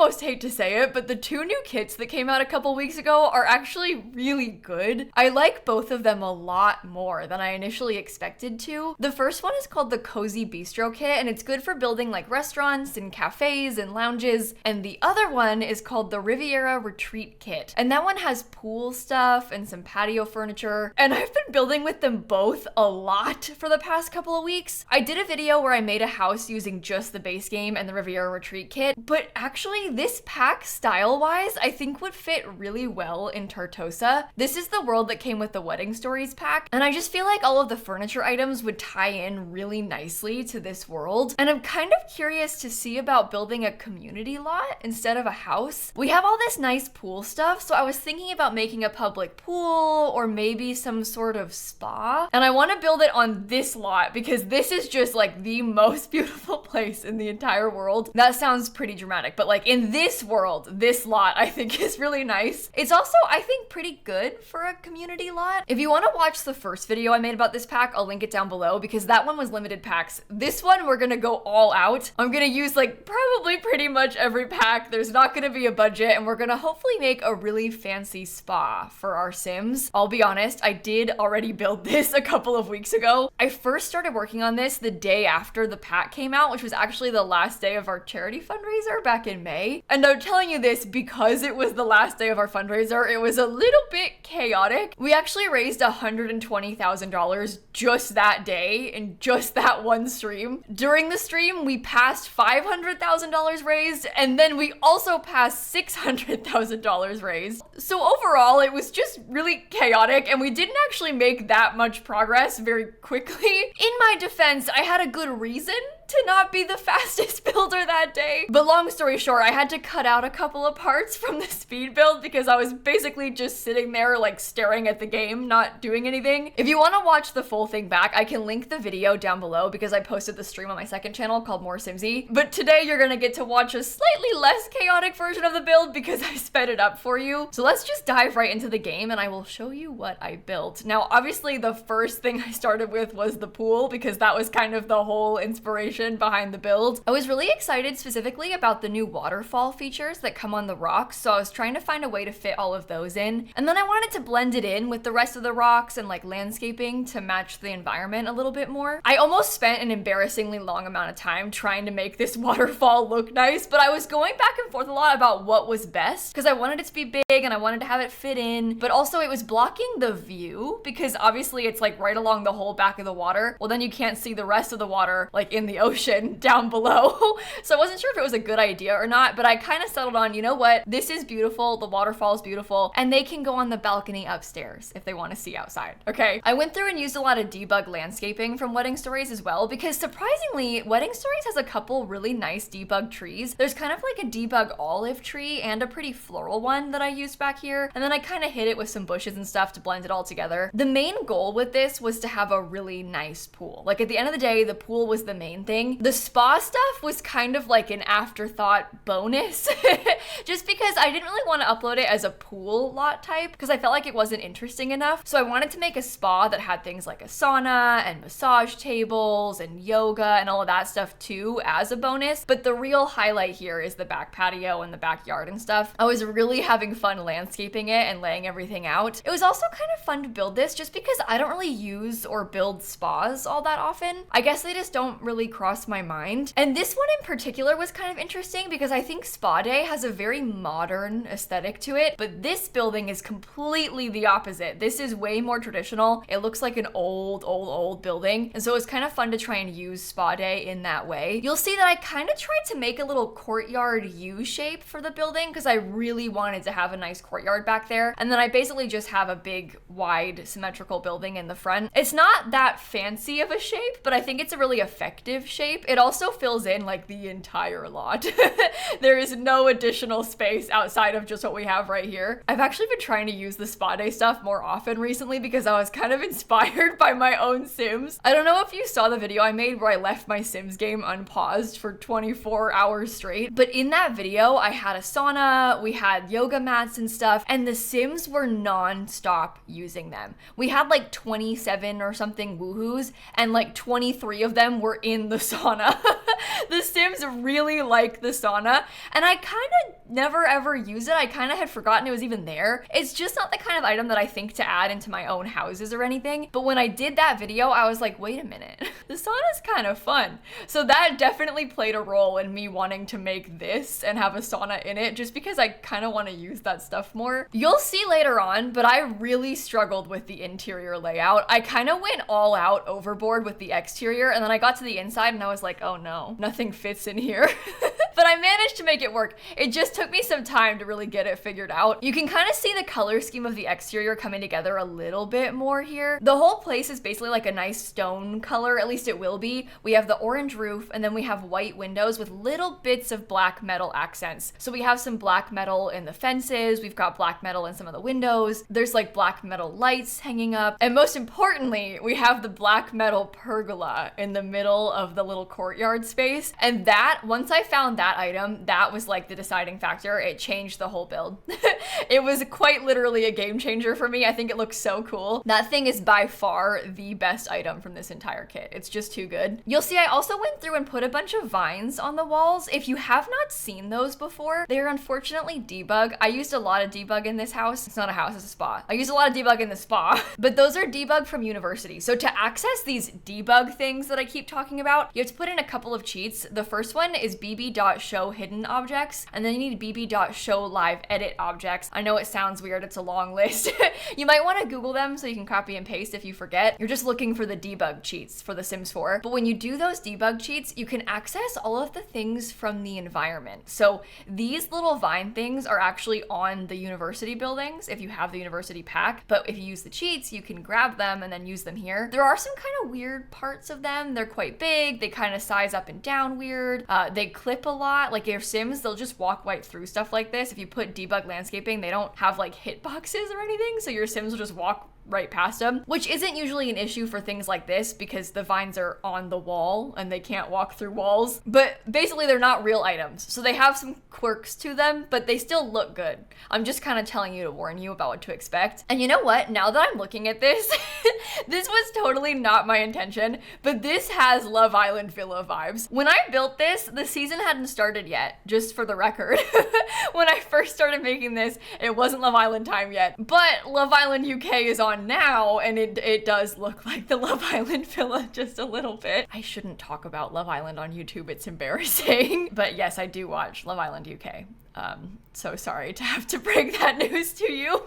almost hate to say it, but the 2 new kits that came out a couple weeks ago are actually really good. I like both of them a lot more than I initially expected to. The first one is called the Cozy Bistro Kit, and it's good for building like restaurants and cafes and lounges. And the other one is called the Riviera Retreat Kit. And that one has pool stuff and some patio furniture. And I've been building with them both a lot for the past couple of weeks. I did a video where I made a house using just the base game and the Riviera Retreat Kit, but actually this pack style-wise I think would fit really well in Tartosa. This is the world that came with the Wedding Stories pack, and I just feel like all of the furniture items would tie in really nicely to this world. And I'm kind of curious to see about building a community lot instead of a house. We have all this nice pool stuff, so I was thinking about making a public pool or maybe some sort of spa. And I want to build it on this lot because this is just like the most beautiful place in the entire world. That sounds pretty dramatic, but like in this world, this lot I think is really nice. It's also, I think, pretty good for a community lot. If you want to watch the first video I made about this pack, I'll link it down below because that one was limited packs. This one, we're gonna go all out. I'm gonna use like probably pretty much every pack. There's not gonna be a budget, and we're gonna hopefully make a really fancy spa for our Sims. I'll be honest, I did already build this a couple of weeks ago. I first started working on this the day after the pack came out, which was actually the last day of our charity fundraiser back in May. And I'm telling you this because it was the last day of our fundraiser. It was a little bit chaotic. We actually raised $120,000 just that day in just that one stream. During the stream, we passed $500,000 raised, and then we also passed $600,000 raised. So overall, it was just really chaotic, and we didn't actually make that much progress very quickly. In my defense, I had a good reason to not be the fastest builder that day. But long story short, I had to cut out a couple of parts from the speed build because I was basically just sitting there like staring at the game, not doing anything. If you want to watch the full thing back, I can link the video down below because I posted the stream on my second channel called lilsimsie. But today you're gonna get to watch a slightly less chaotic version of the build because I sped it up for you. So let's just dive right into the game and I will show you what I built. Now, obviously the first thing I started with was the pool because that was kind of the whole inspiration behind the build. I was really excited specifically about the new waterfall features that come on the rocks, so I was trying to find a way to fit all of those in. And then I wanted to blend it in with the rest of the rocks and like landscaping to match the environment a little bit more. I almost spent an embarrassingly long amount of time trying to make this waterfall look nice, but I was going back and forth a lot about what was best because I wanted it to be big and I wanted to have it fit in, but also it was blocking the view because obviously it's like right along the whole back of the water. Well, then you can't see the rest of the water like in the ocean down below. So I wasn't sure if it was a good idea or not, but I kind of settled on, you know what, this is beautiful, the waterfall is beautiful, and they can go on the balcony upstairs if they want to see outside, okay? I went through and used a lot of debug landscaping from Wedding Stories as well, because surprisingly, Wedding Stories has a couple really nice debug trees. There's kind of like a debug olive tree and a pretty floral one that I used back here, and then I kind of hid it with some bushes and stuff to blend it all together. The main goal with this was to have a really nice pool. Like at the end of the day, the pool was the main thing. The spa stuff was kind of like an afterthought bonus just because I didn't really want to upload it as a pool lot type because I felt like it wasn't interesting enough. So I wanted to make a spa that had things like a sauna and massage tables and yoga and all of that stuff too as a bonus. But the real highlight here is the back patio and the backyard and stuff. I was really having fun landscaping it and laying everything out. It was also kind of fun to build this just because I don't really use or build spas all that often. I guess they just don't really cross my mind. And this one in particular was kind of interesting because I think Spa Day has a very modern aesthetic to it, but this building is completely the opposite. This is way more traditional. It looks like an old building. And so it's kind of fun to try and use Spa Day in that way. You'll see that I kind of tried to make a little courtyard U shape for the building because I really wanted to have a nice courtyard back there. And then I basically just have a big, wide, symmetrical building in the front. It's not that fancy of a shape, but I think it's a really effective shape. It also fills in like the entire lot. There is no additional space outside of just what we have right here. I've actually been trying to use the Spa Day stuff more often recently because I was kind of inspired by my own Sims. I don't know if you saw the video I made where I left my Sims game unpaused for 24 hours straight, but in that video I had a sauna, we had yoga mats and stuff, and the Sims were non-stop using them. We had like 27 or something woohoos, and like 23 of them were in the sauna. The Sims really like the sauna, and I kind of never ever use it. I kind of had forgotten it was even there. It's just not the kind of item that I think to add into my own houses or anything. But when I did that video, I was like, wait a minute, the sauna's kind of fun. So that definitely played a role in me wanting to make this and have a sauna in it, just because I kind of want to use that stuff more. You'll see later on, but I really struggled with the interior layout. I kind of went all out overboard with the exterior, and then I got to the inside and I was like, oh no, nothing fits in here. But I managed to make it work. It just took me some time to really get it figured out. You can kind of see the color scheme of the exterior coming together a little bit more here. The whole place is basically like a nice stone color, at least it will be. We have the orange roof, and then we have white windows with little bits of black metal accents. So we have some black metal in the fences, we've got black metal in some of the windows, there's like black metal lights hanging up, and most importantly, we have the black metal pergola in the middle of the little courtyard space. And that, once I found that item, that was like the deciding factor. It changed the whole build. It was quite literally a game changer for me. I think it looks so cool. That thing is by far the best item from this entire kit. It's just too good. You'll see I also went through and put a bunch of vines on the walls. If you have not seen those before, they're unfortunately debug. I used a lot of debug in this house. It's not a house, it's a spa. I used a lot of debug in the spa, but those are debug from university. So to access these debug things that I keep talking about, you have to put in a couple of cheats. The first one is bb.show hidden objects, and then you need bb.show live edit objects. I know it sounds weird, it's a long list. You might want to Google them so you can copy and paste if you forget. You're just looking for the debug cheats for The Sims 4. But when you do those debug cheats, you can access all of the things from the environment. So these little vine things are actually on the university buildings if you have the university pack, but if you use the cheats, you can grab them and then use them here. There are some kind of weird parts of them. They're quite big, they kind of size up and down weird. They clip a lot. Like your Sims, they'll just walk right through stuff like this. If you put debug landscaping, they don't have like hitboxes or anything, so your Sims will just walk right past them, which isn't usually an issue for things like this because the vines are on the wall and they can't walk through walls. But basically they're not real items, so they have some quirks to them, but they still look good. I'm just kind of telling you to warn you about what to expect. And you know what? Now that I'm looking at this, this was totally not my intention, but this has Love Island Villa vibes. When I built this, the season hadn't started yet, just for the record. When I first started making this, it wasn't Love Island time yet, but Love Island UK is on now, and it does look like the Love Island Villa just a little bit. I shouldn't talk about Love Island on YouTube, it's embarrassing. But yes, I do watch Love Island UK. So sorry to have to break that news to you.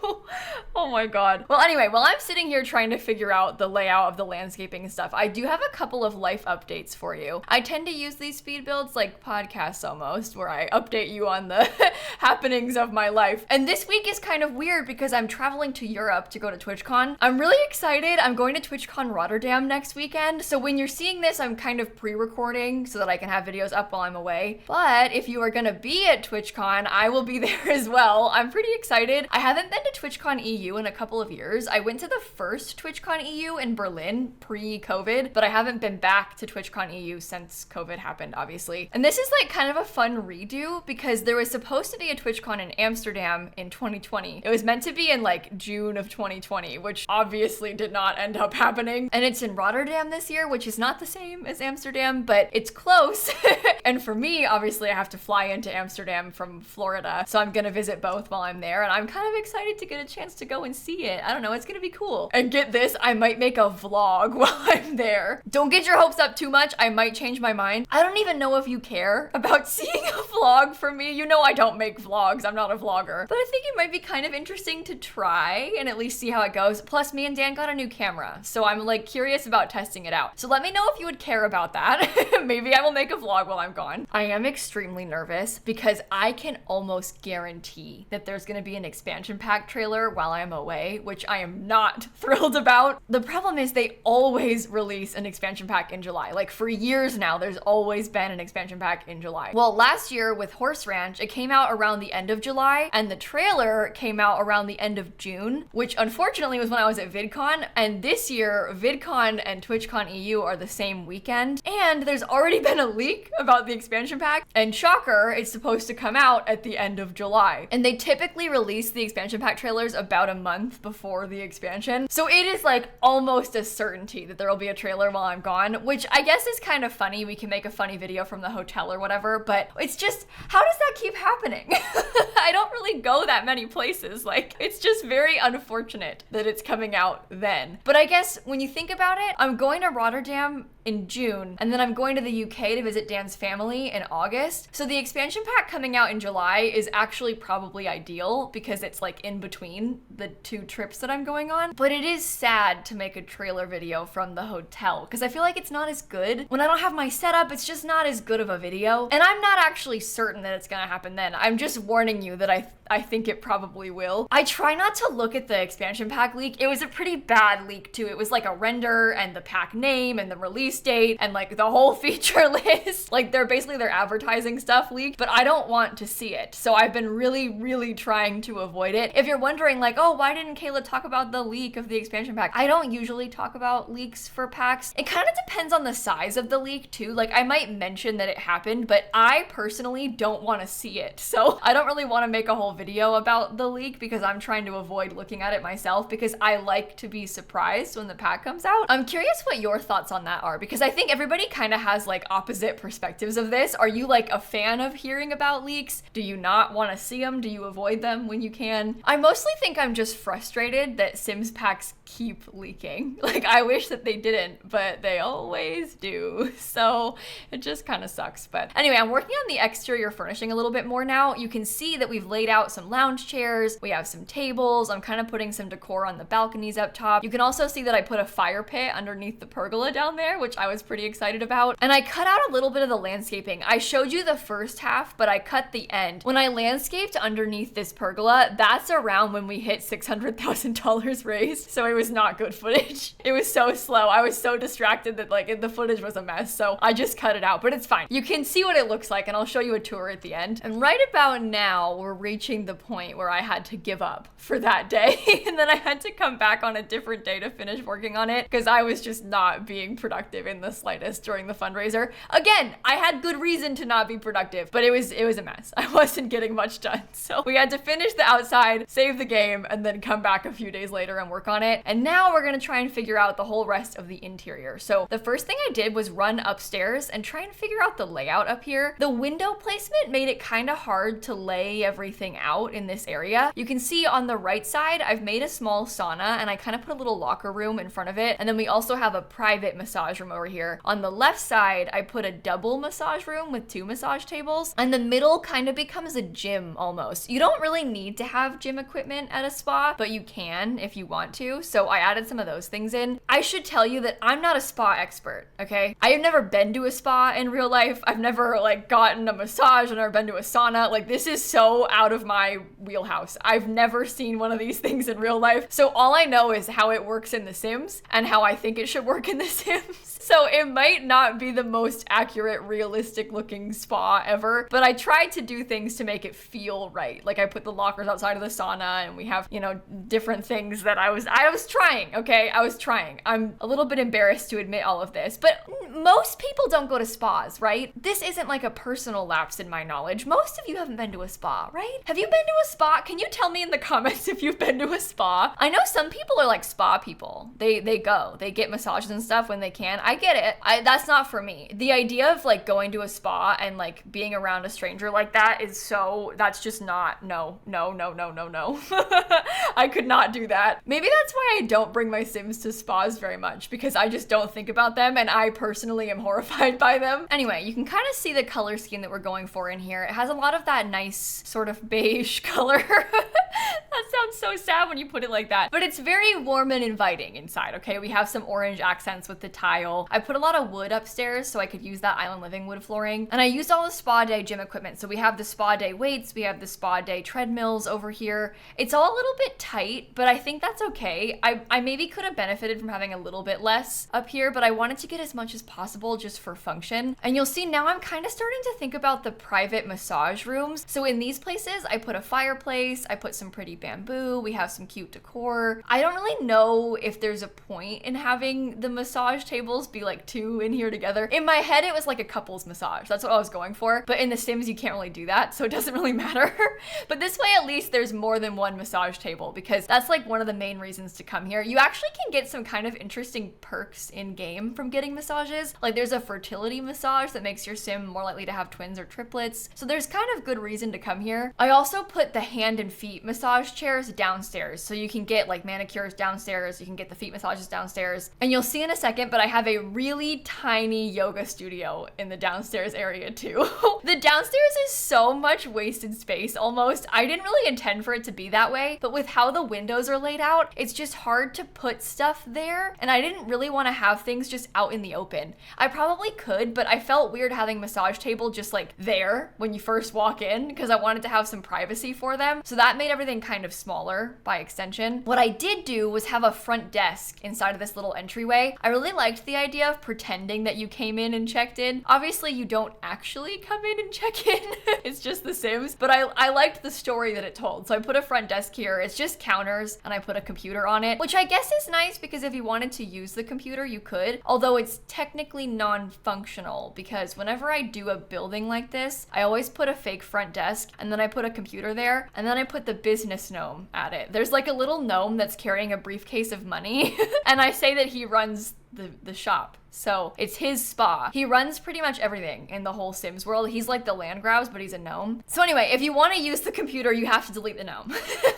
Oh my god. Well, anyway, while I'm sitting here trying to figure out the layout of the landscaping and stuff, I do have a couple of life updates for you. I tend to use these speed builds like podcasts almost, where I update you on the happenings of my life. And this week is kind of weird because I'm traveling to Europe to go to TwitchCon. I'm really excited. I'm going to TwitchCon Rotterdam next weekend. So when you're seeing this, I'm kind of pre-recording so that I can have videos up while I'm away. But if you are gonna be at TwitchCon, I will be there as well. I'm pretty excited. I haven't been to TwitchCon EU in a couple of years. I went to the first TwitchCon EU in Berlin pre-COVID, but I haven't been back to TwitchCon EU since COVID happened, obviously. And this is like kind of a fun redo because there was supposed to be a TwitchCon in Amsterdam in 2020. It was meant to be in like June of 2020, which obviously did not end up happening. And it's in Rotterdam this year, which is not the same as Amsterdam, but it's close. And for me, obviously I have to fly into Amsterdam from Florida, so I'm gonna visit both while I'm there, and I'm kind of excited to get a chance to go and see it. I don't know, it's gonna be cool. And get this, I might make a vlog while I'm there. Don't get your hopes up too much, I might change my mind. I don't even know if you care about seeing a vlog from me. You know I don't make vlogs, I'm not a vlogger. But I think it might be kind of interesting to try and at least see how it goes. Plus, me and Dan got a new camera, so I'm like curious about testing it out. So let me know if you would care about that. Maybe I will make a vlog while I'm gone. I am extremely nervous because I can almost guarantee that there's gonna be an expansion pack trailer while I'm away, which I am not thrilled about. The problem is they always release an expansion pack in July. Like for years now, there's always been an expansion pack in July. Well, last year with Horse Ranch, it came out around the end of July, and the trailer came out around the end of June, which unfortunately was when I was at VidCon, and this year VidCon and TwitchCon EU are the same weekend, and there's already been a leak about the expansion pack, and shocker, it's supposed to come out at the end of July. And they typically release the expansion pack trailers about a month before the expansion. So it is like almost a certainty that there will be a trailer while I'm gone, which I guess is kind of funny. We can make a funny video from the hotel or whatever, but it's just, how does that keep happening? I don't really go that many places. Like, it's just very unfortunate that it's coming out then. But I guess when you think about it, I'm going to Rotterdam in June, and then I'm going to the UK to visit Dan's family in August. So the expansion pack coming out in July is actually probably ideal because it's like in between the two trips that I'm going on. But it is sad to make a trailer video from the hotel because I feel like it's not as good. When I don't have my setup, it's just not as good of a video. And I'm not actually certain that it's gonna happen then. I'm just warning you that I think it probably will. I try not to look at the expansion pack leak. It was a pretty bad leak too. It was like a render and the pack name and the release date and like the whole feature list. Like their advertising stuff leaked, but I don't want to see it. So I've been really trying to avoid it. If you're wondering like, oh, why didn't Kayla talk about the leak of the expansion pack? I don't usually talk about leaks for packs. It kind of depends on the size of the leak too. Like I might mention that it happened, but I personally don't want to see it. So I don't really want to make a whole video about the leak because I'm trying to avoid looking at it myself because I like to be surprised when the pack comes out. I'm curious what your thoughts on that are because I think everybody kind of has like opposite perspectives of this. Are you like a fan of hearing about leaks? Do you not want to see them? Do you avoid them when you can? I mostly think I'm just frustrated that Sims packs keep leaking. Like I wish that they didn't, but they always do. So it just kind of sucks. But anyway, I'm working on the exterior furnishing a little bit more now. You can see that we've laid out some lounge chairs. We have some tables. I'm kind of putting some decor on the balconies up top. You can also see that I put a fire pit underneath the pergola down there, which I was pretty excited about. And I cut out a little bit of the landscaping. I showed you the first half, but I cut the end. When I landscaped underneath this pergola, that's around when we hit $600,000 raised. So it was not good footage. It was so slow. I was so distracted that like the footage was a mess. So I just cut it out, but it's fine. You can see what it looks like and I'll show you a tour at the end. And right about now, we're reaching the point where I had to give up for that day. And then I had to come back on a different day to finish working on it because I was just not being productive in the slightest during the fundraiser. Again, I had good reason to not be productive, but it was a mess. I wasn't getting much done. So we had to finish the outside, save the game, and then come back a few days later and work on it. And now we're gonna try and figure out the whole rest of the interior. So the first thing I did was run upstairs and try and figure out the layout up here. The window placement made it kind of hard to lay everything out in this area. You can see on the right side, I've made a small sauna and I kind of put a little locker room in front of it. And then we also have a private massage room over here. On the left side, I put a double massage room with 2 massage tables. And the middle kind of becomes a gym almost. You don't really need to have gym equipment at a spa, but you can if you want to. So I added some of those things in. I should tell you that I'm not a spa expert, okay? I have never been to a spa in real life. I've never like gotten a massage. I've never been to a sauna. Like this is so out of my wheelhouse. I've never seen one of these things in real life. So all I know is how it works in The Sims and how I think it should work in The Sims. So it might not be the most accurate, realistic looking spa ever, but I tried to do things to make it feel right. Like I put the lockers outside of the sauna and we have, you know, different things that I was trying, okay? I was trying. I'm a little bit embarrassed to admit all of this, but most people don't go to spas, right? This isn't like a personal lapse in my knowledge. Most of you haven't been to a spa, right? Have you been to a spa? Can you tell me in the comments if you've been to a spa? I know some people are like spa people. They get massages and stuff when they can. I get it. That's not for me. The idea of like going to a spa and like being around a stranger like that that's just not, no. I could not do that. Maybe that's why I don't bring my Sims to spas very much because I just don't think about them and I personally am horrified by them. Anyway, you can kind of see the color scheme that we're going for in here. It has a lot of that nice sort of beige color. That sounds so sad when you put it like that, but it's very warm and inviting inside, okay? We have some orange accents with the tile. I put a lot of wood upstairs so I could use that island living wood flooring. And I used all the spa day gym equipment. So we have the spa day weights, we have the spa day treadmills over here. It's all a little bit tight, but I think that's okay. I maybe could have benefited from having a little bit less up here, but I wanted to get as much as possible just for function. And you'll see now I'm kind of starting to think about the private massage rooms. So in these places, I put a fireplace, I put some pretty bamboo bamboo. We have some cute decor. I don't really know if there's a point in having the massage tables be like two in here together. In my head, it was like a couple's massage. That's what I was going for. But in The Sims, you can't really do that, so it doesn't really matter. But this way, at least there's more than one massage table, because that's like one of the main reasons to come here. You actually can get some kind of interesting perks in game from getting massages. Like there's a fertility massage that makes your sim more likely to have twins or triplets. So there's kind of good reason to come here. I also put the hand and feet massage chairs downstairs. So you can get like manicures downstairs, you can get the feet massages downstairs. And you'll see in a second, but I have a really tiny yoga studio in the downstairs area too. The downstairs is so much wasted space almost. I didn't really intend for it to be that way, but with how the windows are laid out, it's just hard to put stuff there. And I didn't really want to have things just out in the open. I probably could, but I felt weird having massage table just like there when you first walk in, because I wanted to have some privacy for them. So that made everything kind of smaller by extension. What I did do was have a front desk inside of this little entryway. I really liked the idea of pretending that you came in and checked in. Obviously, you don't actually come in and check in. It's just The Sims, but I liked the story that it told. So I put a front desk here. It's just counters and I put a computer on it, which I guess is nice because if you wanted to use the computer, you could, although it's technically non-functional because whenever I do a building like this, I always put a fake front desk and then I put a computer there and then I put the business gnome at it. There's like a little gnome that's carrying a briefcase of money and I say that he runs the shop. So it's his spa. He runs pretty much everything in the whole Sims world. He's like the land grabs, but he's a gnome. So anyway, if you want to use the computer, you have to delete the gnome,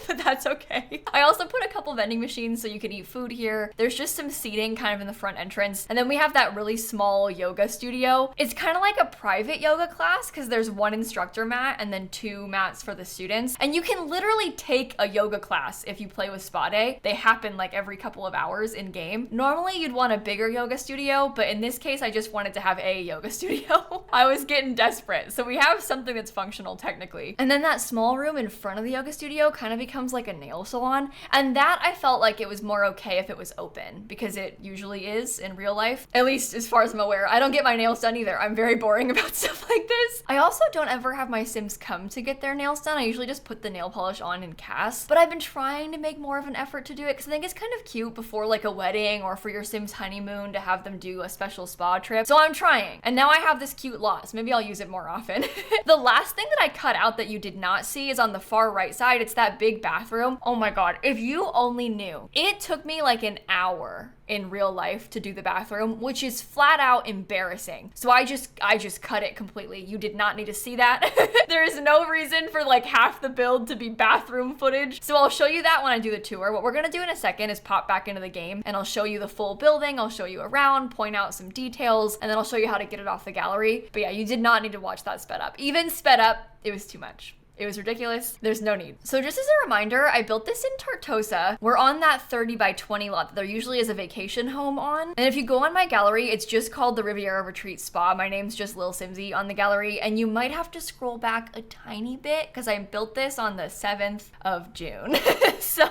but that's okay. I also put a couple vending machines so you can eat food here. There's just some seating kind of in the front entrance. And then we have that really small yoga studio. It's kind of like a private yoga class because there's one instructor mat and then 2 mats for the students. And you can literally take a yoga class if you play with Spa Day. They happen like every couple of hours in game. Normally you'd want a bigger yoga studio, but in this case, I just wanted to have a yoga studio. I was getting desperate. So we have something that's functional technically. And then that small room in front of the yoga studio kind of becomes like a nail salon. And that I felt like it was more okay if it was open because it usually is in real life, at least as far as I'm aware. I don't get my nails done either. I'm very boring about stuff like this. I also don't ever have my Sims come to get their nails done. I usually just put the nail polish on and cast, but I've been trying to make more of an effort to do it because I think it's kind of cute before like a wedding or for your Sims honeymoon to have them do a special spa trip. So I'm trying. And now I have this cute lot, so maybe I'll use it more often. The last thing that I cut out that you did not see is on the far right side. It's that big bathroom. Oh my God, if you only knew. It took me like an hour in real life to do the bathroom, which is flat out embarrassing. So I just cut it completely. You did not need to see that. There is no reason for like half the build to be bathroom footage. So I'll show you that when I do the tour. What we're gonna do in a second is pop back into the game and I'll show you the full building. I'll show you around, point out some details, and then I'll show you how to get it off the gallery. But yeah, you did not need to watch that sped up. Even sped up, it was too much. It was ridiculous. There's no need. So just as a reminder, I built this in Tartosa. We're on that 30 by 20 lot that there usually is a vacation home on. And if you go on my gallery, it's just called the Riviera Retreat Spa. My name's just lilsimsie on the gallery. And you might have to scroll back a tiny bit because I built this on the 7th of June. So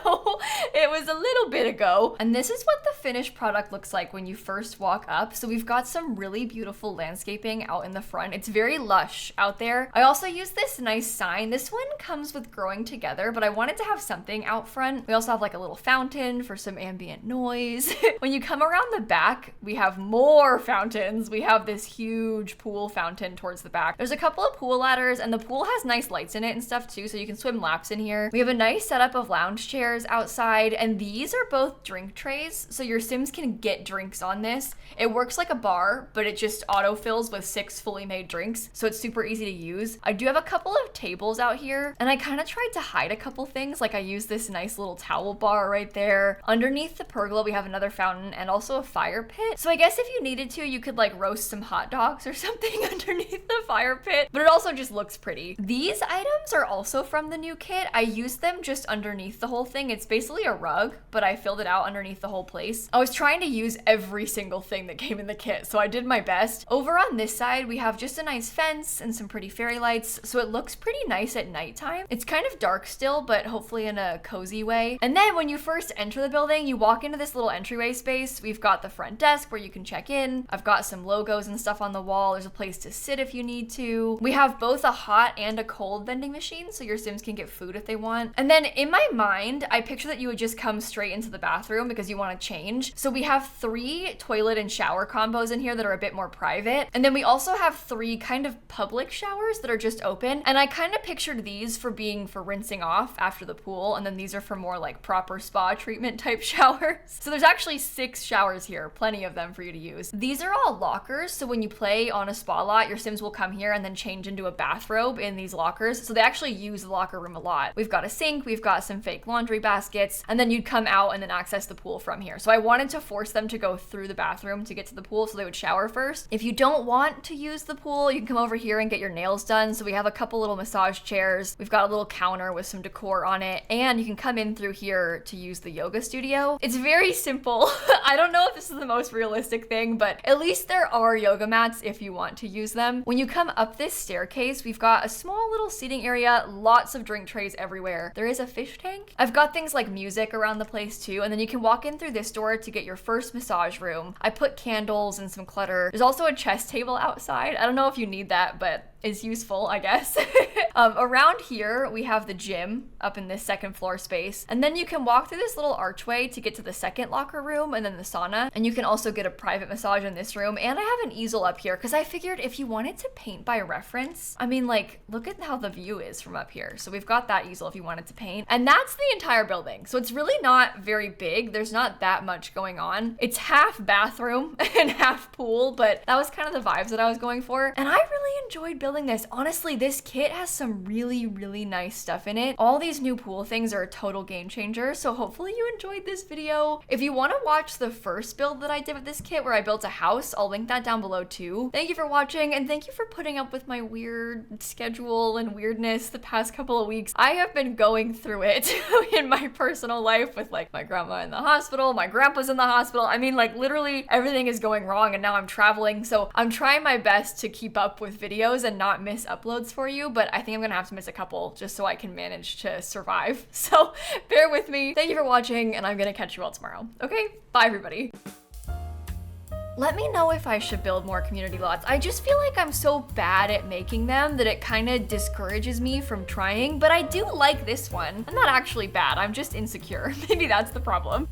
it was a little bit ago. And this is what the finished product looks like when you first walk up. So we've got some really beautiful landscaping out in the front. It's very lush out there. I also used this nice sign. This one comes with growing together, but I wanted to have something out front. We also have like a little fountain for some ambient noise. When you come around the back, we have more fountains. We have this huge pool fountain towards the back. There's a couple of pool ladders and the pool has nice lights in it and stuff too, so you can swim laps in here. We have a nice setup of lounge chairs outside, and these are both drink trays, so your Sims can get drinks on this. It works like a bar, but it just autofills with 6 fully made drinks, so it's super easy to use. I do have a couple of tables out here, and I kind of tried to hide a couple things. Like I used this nice little towel bar right there. Underneath the pergola, we have another fountain and also a fire pit. So I guess if you needed to, you could like roast some hot dogs or something underneath the fire pit, but it also just looks pretty. These items are also from the new kit. I used them just underneath the whole thing. It's basically a rug, but I filled it out underneath the whole place. I was trying to use every single thing that came in the kit, so I did my best. Over on this side, we have just a nice fence and some pretty fairy lights, so it looks pretty nice this at nighttime. It's kind of dark still, but hopefully in a cozy way. And then when you first enter the building, you walk into this little entryway space. We've got the front desk where you can check in. I've got some logos and stuff on the wall. There's a place to sit if you need to. We have both a hot and a cold vending machine, so your Sims can get food if they want. And then in my mind, I picture that you would just come straight into the bathroom because you want to change. So we have 3 toilet and shower combos in here that are a bit more private. And then we also have 3 kind of public showers that are just open. And I kind of pictured these for rinsing off after the pool. And then these are for more like proper spa treatment type showers. So there's actually 6 showers here, plenty of them for you to use. These are all lockers. So when you play on a spa lot, your Sims will come here and then change into a bathrobe in these lockers. So they actually use the locker room a lot. We've got a sink, we've got some fake laundry baskets, and then you'd come out and then access the pool from here. So I wanted to force them to go through the bathroom to get to the pool so they would shower first. If you don't want to use the pool, you can come over here and get your nails done. So we have a couple little massage chairs. We've got a little counter with some decor on it, and you can come in through here to use the yoga studio. It's very simple. I don't know if this is the most realistic thing, but at least there are yoga mats if you want to use them. When you come up this staircase, we've got a small little seating area, lots of drink trays everywhere. There is a fish tank. I've got things like music around the place too, and then you can walk in through this door to get your first massage room. I put candles and some clutter. There's also a chess table outside. I don't know if you need that, but is useful, I guess. Around here, we have the gym up in this second floor space. And then you can walk through this little archway to get to the second locker room and then the sauna. And you can also get a private massage in this room. And I have an easel up here because I figured if you wanted to paint by reference, I mean, like, look at how the view is from up here. So we've got that easel if you wanted to paint. And that's the entire building. So it's really not very big. There's not that much going on. It's half bathroom and half pool, but that was kind of the vibes that I was going for. And I really enjoyed building this. Honestly, this kit has some really nice stuff in it. All these new pool things are a total game changer, so hopefully you enjoyed this video. If you want to watch the first build that I did with this kit where I built a house, I'll link that down below too. Thank you for watching, and thank you for putting up with my weird schedule and weirdness the past couple of weeks. I have been going through it in my personal life with like my grandma in the hospital, my grandpa's in the hospital. I mean, like literally everything is going wrong, and now I'm traveling, so I'm trying my best to keep up with videos and not miss uploads for you, but I think I'm gonna have to miss a couple just so I can manage to survive. So bear with me. Thank you for watching, and I'm gonna catch you all tomorrow. Okay, bye everybody. Let me know if I should build more community lots. I just feel like I'm so bad at making them that it kind of discourages me from trying, but I do like this one. I'm not actually bad, I'm just insecure. Maybe that's the problem.